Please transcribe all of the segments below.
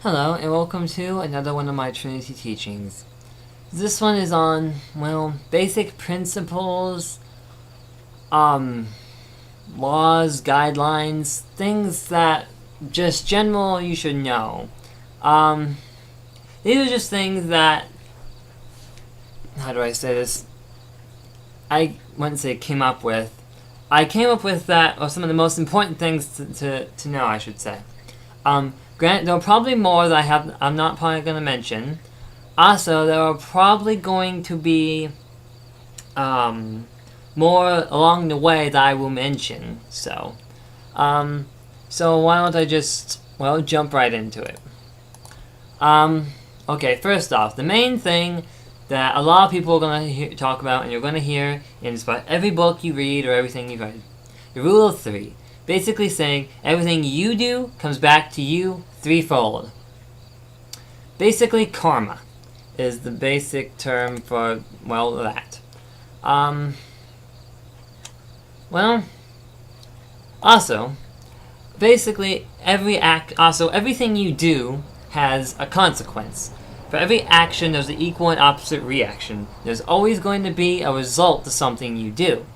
Hello, and welcome to another one of my Trinity teachings. This one is on, basic principles, um, laws, guidelines, things that just general you should know. Um, these are just things that, how do I say this? I wouldn't say came up with. I came up with that, or some of the most important things to know, I should say. Granted, there are probably more that I'm not probably going to mention. Also, there are probably going to be more along the way that I will mention. So why don't I just jump right into it? Okay, first off, the main thing that a lot of people are going to talk about, and you're going to hear in just about every book you read or everything you read, the rule of three. Basically saying everything you do comes back to you threefold. Basically, karma is the basic term for, that. Also, basically, everything you do has a consequence. For every action, there's an equal and opposite reaction. There's always going to be a result to something you do.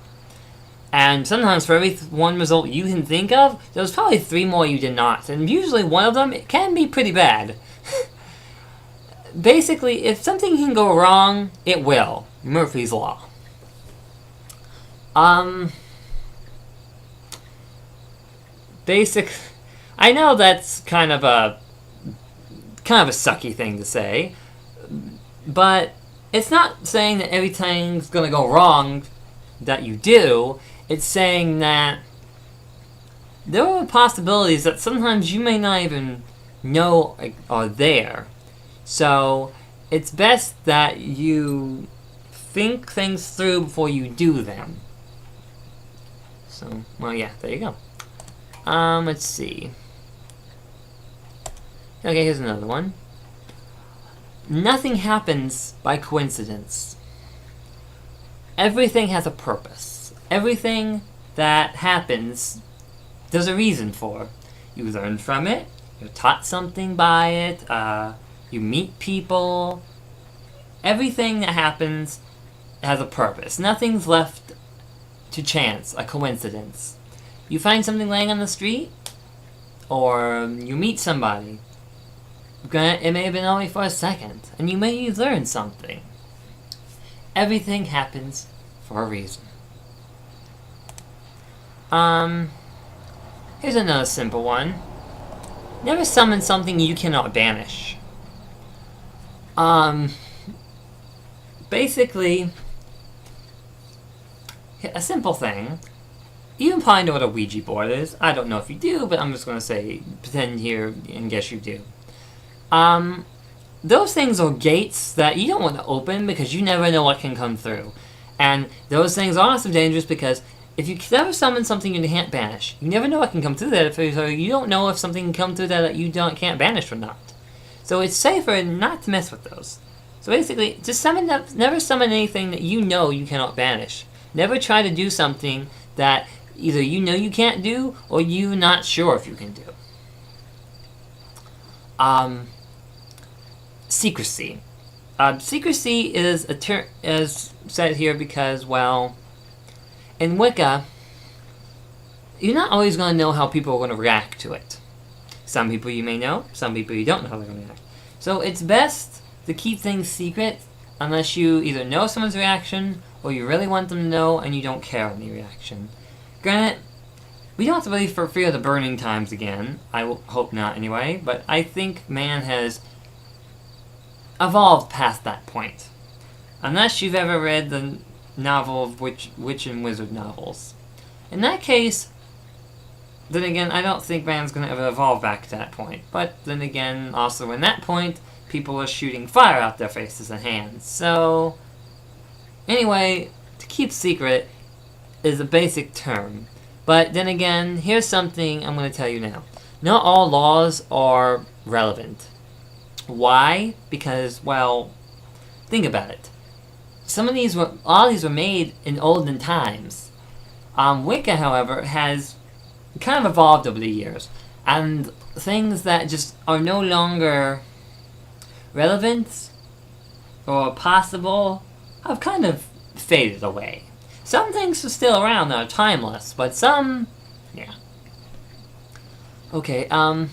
And sometimes for every one result you can think of, there's probably three more you did not. And usually one of them can be pretty bad. Basically, if something can go wrong, it will. Murphy's Law. I know that's kind of a sucky thing to say, but it's not saying that everything's gonna go wrong that you do. It's saying that there are possibilities that sometimes you may not even know are there. So it's best that you think things through before you do them. So, there you go. Let's see. Okay, here's another one. Nothing happens by coincidence. Everything has a purpose. Everything that happens, there's a reason for. You learn from it, you're taught something by it, you meet people. Everything that happens has a purpose. Nothing's left to chance, a coincidence. You find something laying on the street, or you meet somebody. It may have been only for a second, and you may learn something. Everything happens for a reason. Here's another simple one. Never summon something you cannot banish. Basically, a simple thing. You probably know what a Ouija board is. I don't know if you do, but I'm just going to pretend here and guess you do. Those things are gates that you don't want to open because you never know what can come through. And those things are also dangerous because if you never summon something you can't banish, you never know what can come through that, so you don't know if something can come through that you can't banish or not. So it's safer not to mess with those. So basically, just never summon anything that you know you cannot banish. Never try to do something that either you know you can't do or you're not sure if you can do. Secrecy. Secrecy is a term is said here because, in Wicca, you're not always going to know how people are going to react to it. Some people you may know, some people you don't know how they're going to react. So it's best to keep things secret unless you either know someone's reaction or you really want them to know and you don't care on the reaction. Granted, we don't have to really fear the burning times again. I hope not anyway, but I think man has evolved past that point. Unless you've ever read the novel of witch and wizard novels. In that case, then again, I don't think man's going to ever evolve back to that point. But then again, also in that point, people are shooting fire out their faces and hands. So, anyway, to keep secret is a basic term. But then again, here's something I'm going to tell you now. Not all laws are relevant. Why? Because, think about it. A lot of these were made in olden times. Wicca, however, has kind of evolved over the years. And things that just are no longer relevant or possible have kind of faded away. Some things are still around that are timeless, but some, yeah. Okay, the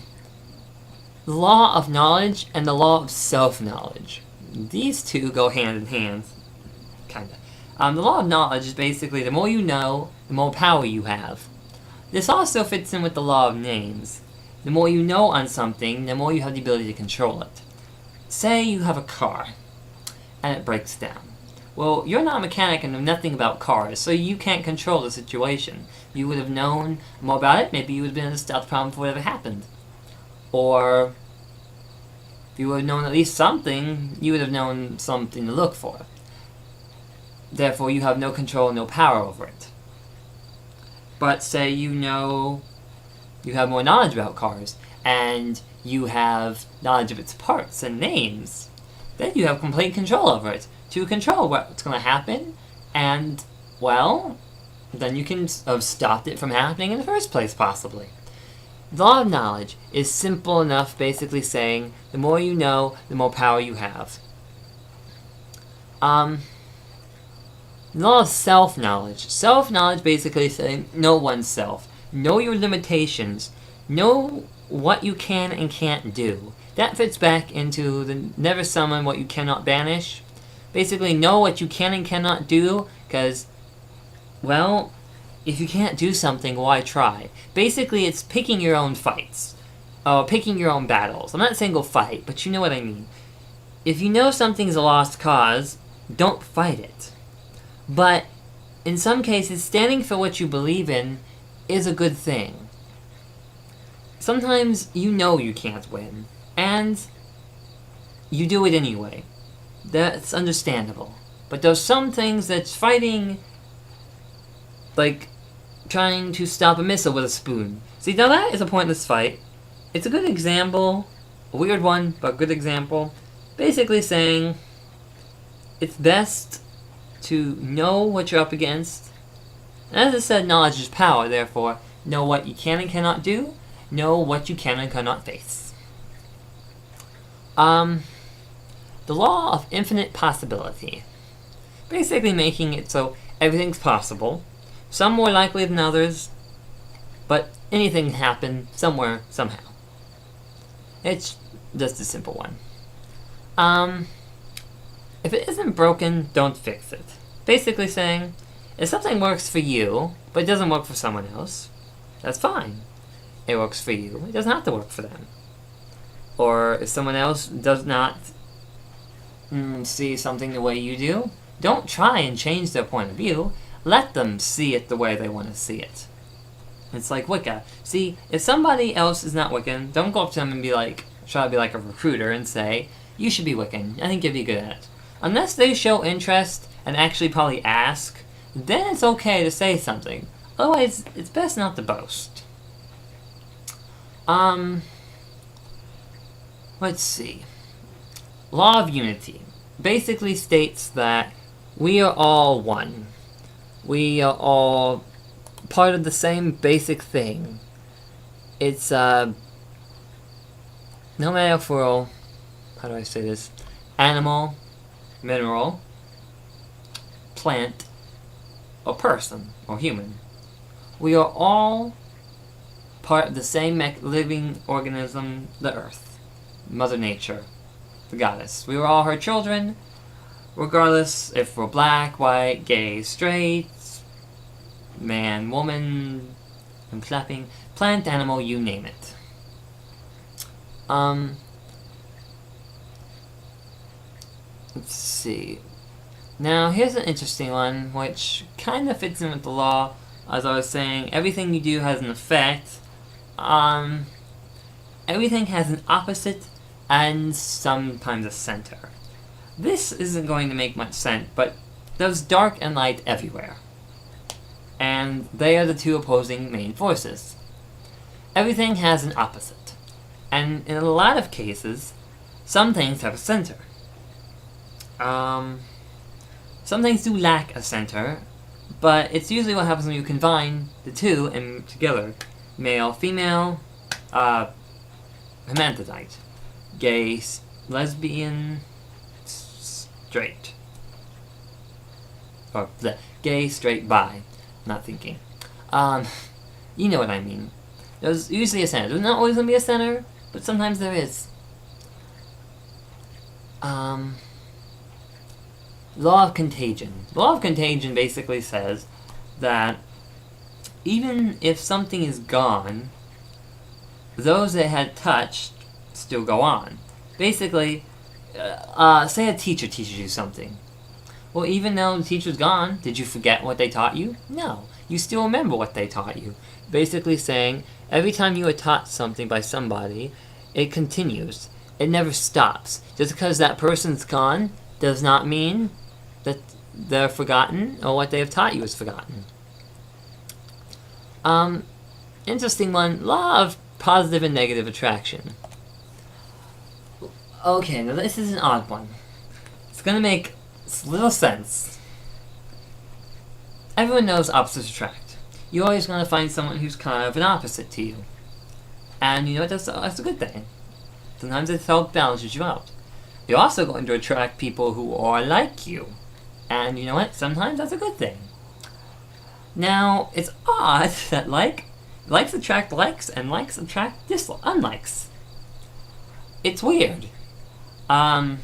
law of knowledge and the law of self-knowledge. These two go hand in hand, kinda. The law of knowledge is basically the more you know, the more power you have. This also fits in with the law of names. The more you know on something, the more you have the ability to control it. Say you have a car, and it breaks down. Well, you're not a mechanic and know nothing about cars, so you can't control the situation. You would have known more about it, maybe you would have been able to stop the problem before it ever happened. Or, if you would have known at least something, you would have known something to look for. Therefore, you have no control, no power over it. But say you have more knowledge about cars, and you have knowledge of its parts and names, then you have complete control over it. To control what's going to happen, and, well, then you can have stopped it from happening in the first place, possibly. The law of knowledge is simple enough, basically saying, the more you know, the more power you have. The law of self-knowledge. Self-knowledge basically saying, know oneself. Know your limitations. Know what you can and can't do. That fits back into the never summon what you cannot banish. Basically, know what you can and cannot do, because, well, if you can't do something, why try? Basically, it's picking your own fights. Picking your own battles. I'm not saying go fight, but you know what I mean. If you know something's a lost cause, don't fight it. But, in some cases, standing for what you believe in is a good thing. Sometimes you know you can't win, and you do it anyway. That's understandable. But there's some things that's fighting, like trying to stop a missile with a spoon. See, now that is a pointless fight. It's a good example, a weird one, but a good example. Basically saying, it's best to know what you're up against. And as I said, knowledge is power, therefore, know what you can and cannot do, know what you can and cannot face. The law of infinite possibility. Basically making it so everything's possible, some more likely than others, but anything can happen somewhere, somehow. It's just a simple one. If it isn't broken, don't fix it. Basically saying, if something works for you, but it doesn't work for someone else, that's fine. It works for you, it doesn't have to work for them. Or if someone else does not see something the way you do, don't try and change their point of view. Let them see it the way they want to see it. It's like Wicca. See, if somebody else is not Wiccan, don't go up to them and try to be like a recruiter and say, you should be Wiccan, I think you'd be good at it. Unless they show interest and actually probably ask, then it's okay to say something. Otherwise, it's best not to boast. Let's see. Law of unity basically states that we are all one. We are all part of the same basic thing. It's, no matter if we're all, how do I say this? Animal, mineral, plant, or person, or human. We are all part of the same living organism, the Earth, Mother Nature, the goddess. We were all her children, regardless if we're black, white, gay, straight, man, woman, I'm clapping, plant, animal, you name it. Let's see. Now, here's an interesting one, which kind of fits in with the law. As I was saying, everything you do has an effect. Everything has an opposite and sometimes a center. This isn't going to make much sense, but there's dark and light everywhere. And they are the two opposing main forces. Everything has an opposite. And in a lot of cases, some things have a center. Some things do lack a center, but it's usually what happens when you combine the two and together. Male, female, hermaphrodite, gay, lesbian, straight. Or gay, straight, bi. Not thinking. You know what I mean. There's usually a center. There's not always going to be a center, but sometimes there is. Law of contagion. Law of contagion basically says that even if something is gone, those that had touched still go on. Basically, say a teacher teaches you something. Well, even though the teacher's gone, did you forget what they taught you? No. You still remember what they taught you. Basically saying, every time you are taught something by somebody, it continues. It never stops. Just because that person's gone does not mean that they're forgotten or what they have taught you is forgotten. Interesting one. Law of positive and negative attraction. Okay, now this is an odd one. It's gonna make little sense. Everyone knows opposites attract. You're always gonna find someone who's kind of an opposite to you. And you know what, that's a good thing. Sometimes it helps balances you out. You're also going to attract people who are like you. And you know what, sometimes that's a good thing. Now, it's odd that likes attract likes and likes attract unlikes. It's weird. I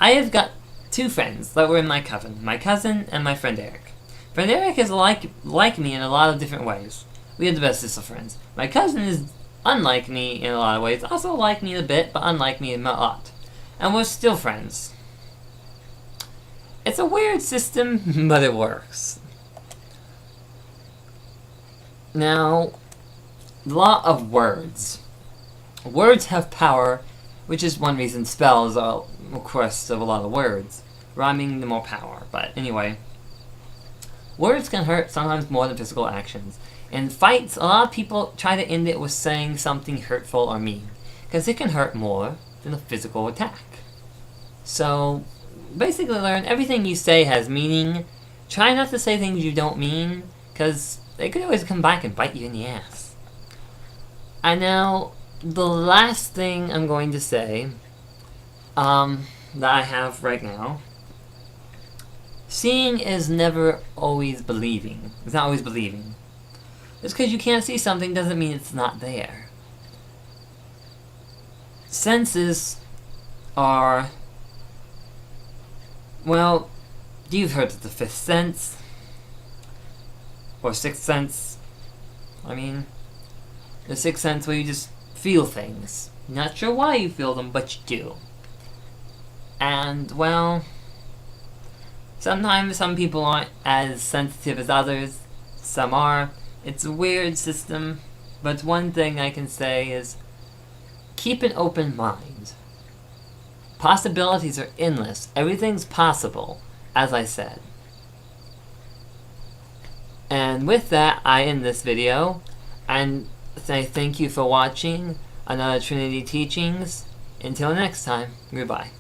have got two friends that were in my cousin and my friend Eric. Friend Eric is like me in a lot of different ways. We are the bestest of friends. My cousin is unlike me in a lot of ways, also like me a bit, but unlike me a lot. And we're still friends. It's a weird system, but it works. Now, the law of words. Words have power, which is one reason spells are a request of a lot of words. Rhyming, the more power. But anyway, words can hurt sometimes more than physical actions. In fights, a lot of people try to end it with saying something hurtful or mean, because it can hurt more than a physical attack. So, basically learn everything you say has meaning. Try not to say things you don't mean, because they could always come back and bite you in the ass. And now, the last thing I'm going to say, that I have right now, seeing is never always believing. It's not always believing. Just because you can't see something doesn't mean it's not there. Senses are, well, you've heard of the fifth sense, or sixth sense. I mean, the sixth sense where you just feel things. Not sure why you feel them, but you do. And, well, sometimes some people aren't as sensitive as others. Some are. It's a weird system, but one thing I can say is keep an open mind. Possibilities are endless. Everything's possible, as I said. And with that, I end this video, and say thank you for watching another Trinity Teachings. Until next time, goodbye.